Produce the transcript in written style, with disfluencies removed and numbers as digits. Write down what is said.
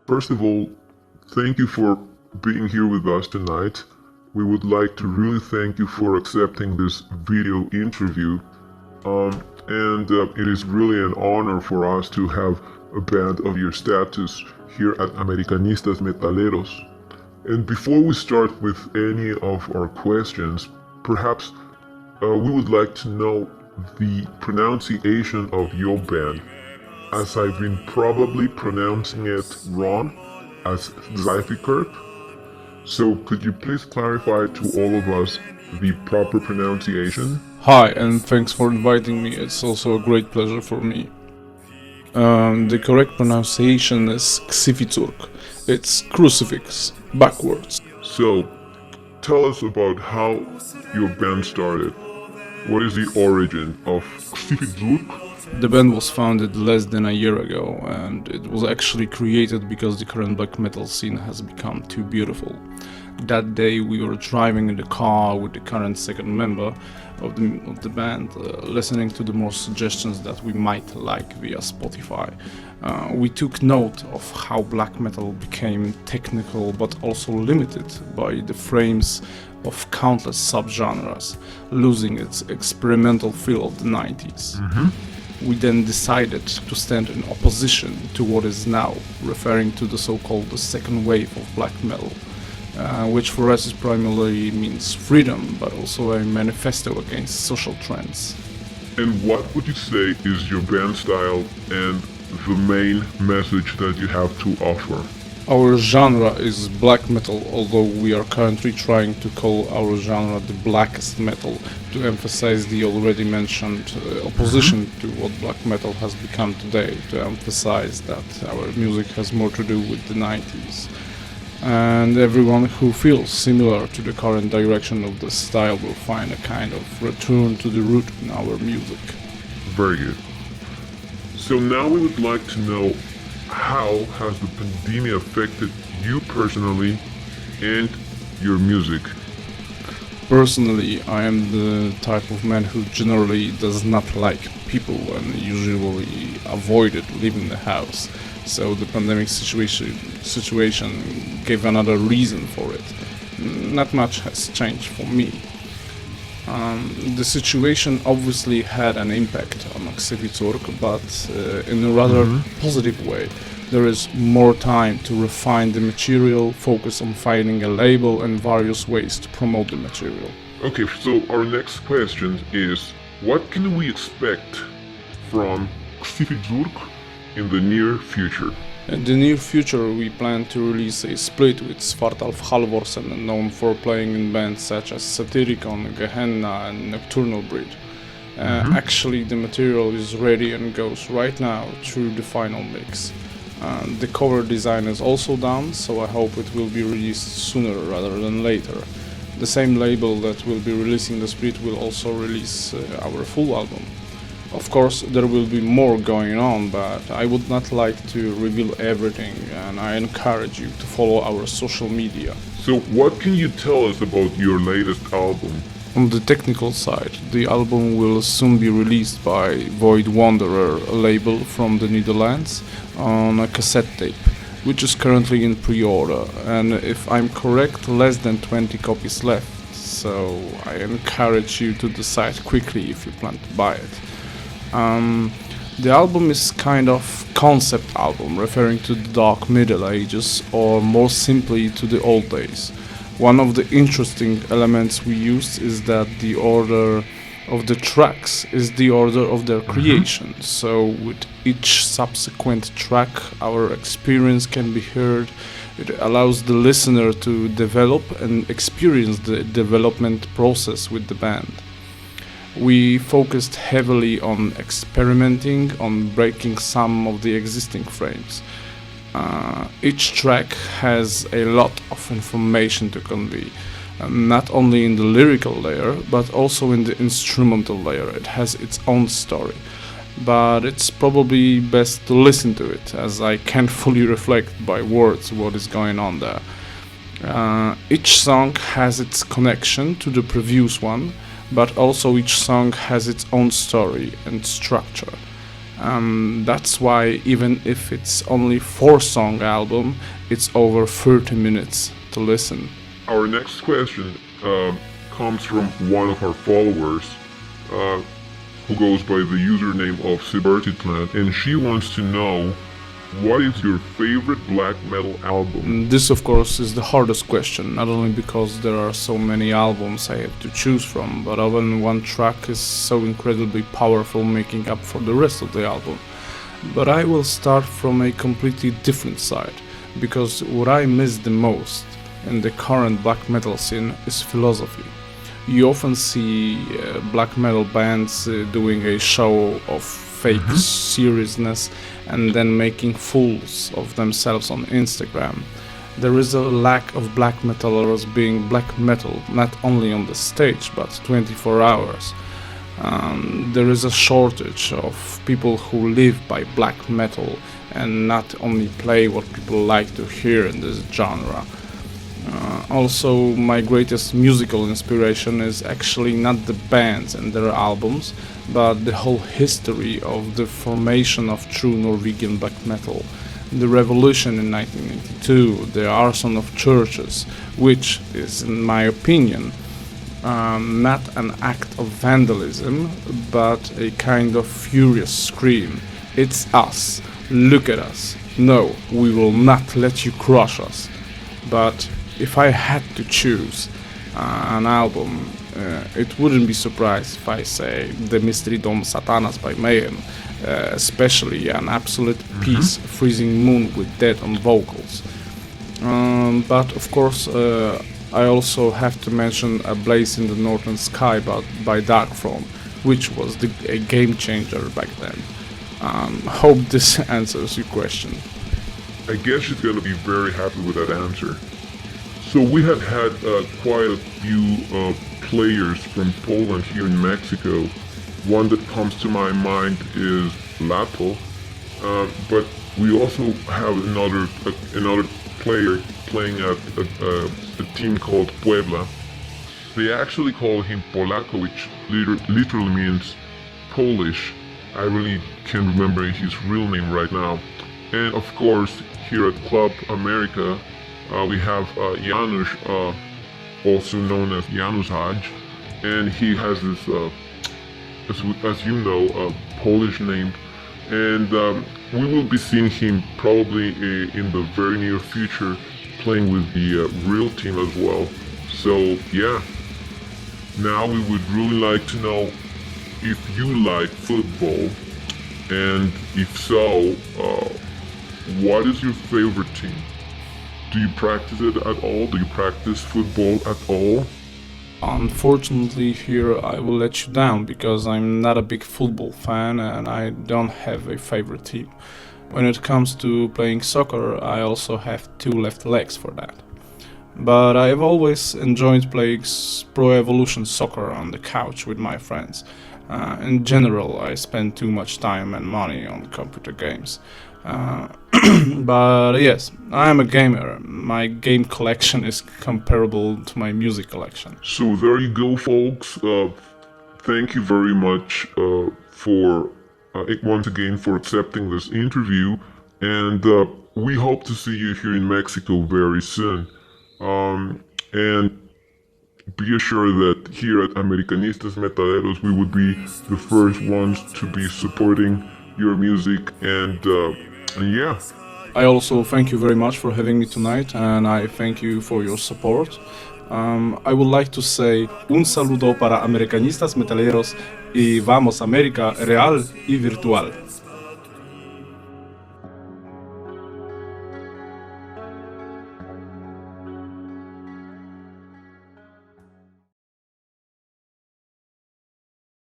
First of all, thank you for being here with us tonight. We would like to really thank you for accepting this video interview. It is really an honor for us to have a band of your status here at Americanistas Metaleros. And before we start with any of our questions, perhaps we would like to know the pronunciation of your band, as I've been probably pronouncing it wrong as Xificurk. So could you please clarify to all of us the proper pronunciation? Hi, and thanks for inviting me. It's also a great pleasure for me. The correct pronunciation is Xificurk. It's crucifix, backwards. So, tell us about how your band started. What is the origin of Xificurk? The band was founded less than a year ago, and it was actually created because the current black metal scene has become too beautiful. That day we were driving in the car with the current second member of the band, listening to the more suggestions that we might like via Spotify. We took note of how black metal became technical but also limited by the frames of countless subgenres, losing its experimental feel of the 90s. We then decided to stand in opposition to what is now referring to the so-called the second wave of black metal, which for us primarily means freedom, but also a manifesto against social trends. And what would you say is your band style and the main message that you have to offer? Our genre is black metal, although we are currently trying to call our genre the Blackest Metal to emphasize the already mentioned opposition to what black metal has become today, to emphasize that our music has more to do with the 90s. And everyone who feels similar to the current direction of the style will find a kind of return to the root in our music. Very good. So now we would like to know, how has the pandemic affected you personally and your music? Personally, I am the type of man who generally does not like people and usually avoided leaving the house. So the pandemic situation gave another reason for it. Not much has changed for me. The situation obviously had an impact on Xificurk, but in a rather positive way. There is more time to refine the material, focus on finding a label and various ways to promote the material. Okay, so our next question is, what can we expect from Xificurk in the near future? In the near future, we plan to release a split with Svartalf Halvorsen, known for playing in bands such as Satyricon, Gehenna and Nocturnal Breed. Actually, the material is ready and goes right now through the final mix. The cover design is also done, so I hope it will be released sooner rather than later. The same label that will be releasing the split will also release our full album. Of course, there will be more going on, but I would not like to reveal everything, and I encourage you to follow our social media. So what can you tell us about your latest album? On the technical side, the album will soon be released by Void Wanderer, a label from the Netherlands, on a cassette tape, which is currently in pre-order, and if I'm correct, less than 20 copies left, so I encourage you to decide quickly if you plan to buy it. The album is kind of concept album, referring to the dark Middle Ages, or more simply to the old days. One of the interesting elements we used is that the order of the tracks is the order of their creation, so with each subsequent track our experience can be heard. It allows the listener to develop and experience the development process with the band. We focused heavily on experimenting, on breaking some of the existing frames. Each track has a lot of information to convey, not only in the lyrical layer, but also in the instrumental layer. It has its own story, but it's probably best to listen to it, as I can't fully reflect by words what is going on there. Each song has its connection to the previous one, but also each song has its own story and structure. That's why even if it's only 4-song album, it's over 30 minutes to listen. Our next question comes from one of our followers who goes by the username of Sibertitland, and she wants to know, what is your favorite black metal album? This, of course, is the hardest question, not only because there are so many albums I have to choose from, but often one track is so incredibly powerful, making up for the rest of the album. But I will start from a completely different side, because what I miss the most in the current black metal scene is philosophy. You often see black metal bands doing a show of fake seriousness and then making fools of themselves on Instagram. There is a lack of black metalers being black metal, not only on the stage but 24 hours. There is a shortage of people who live by black metal and not only play what people like to hear in this genre. Also, my greatest musical inspiration is actually not the bands and their albums, but the whole history of the formation of true Norwegian black metal. The revolution in 1982, the arson of churches, which is, in my opinion, not an act of vandalism, but a kind of furious scream. It's us. Look at us. No, we will not let you crush us. But if I had to choose an album, it wouldn't be surprised if I say The Mystery Dom Satanas by Mayhem, especially an absolute piece, Freezing Moon with Dead on vocals. But of course, I also have to mention A Blaze in the Northern Sky by Darkthrone, which was a game changer back then. Hope this answers your question. I guess she's gonna be very happy with that answer. So we have had quite a few players from Poland here in Mexico. One that comes to my mind is Lato, but we also have another player playing at a team called Puebla. They actually call him Polaco, which literally means Polish. I really can't remember his real name right now. And of course, here at Club America, we have Janusz, also known as Janusz Haj, and he has this, as you know, Polish name, and we will be seeing him probably in the very near future playing with the real team as well. So yeah, now we would really like to know if you like football, and if so, what is your favorite team? Do you practice it at all? Do you practice football at all? Unfortunately, here I will let you down because I'm not a big football fan and I don't have a favorite team. When it comes to playing soccer, I also have 2 left legs for that. But I've always enjoyed playing Pro Evolution Soccer on the couch with my friends. In general, I spend too much time and money on computer games. But yes, I am a gamer. My game collection is comparable to my music collection. So there you go, folks. Thank you very much for once again for accepting this interview, and we hope to see you here in Mexico very soon. And be assured that here at Americanistas Metaleros we would be the first ones to be supporting your music, and yeah. I also thank you very much for having me tonight, and I thank you for your support. I would like to say un saludo para Americanistas Metaleros y vamos América real y virtual.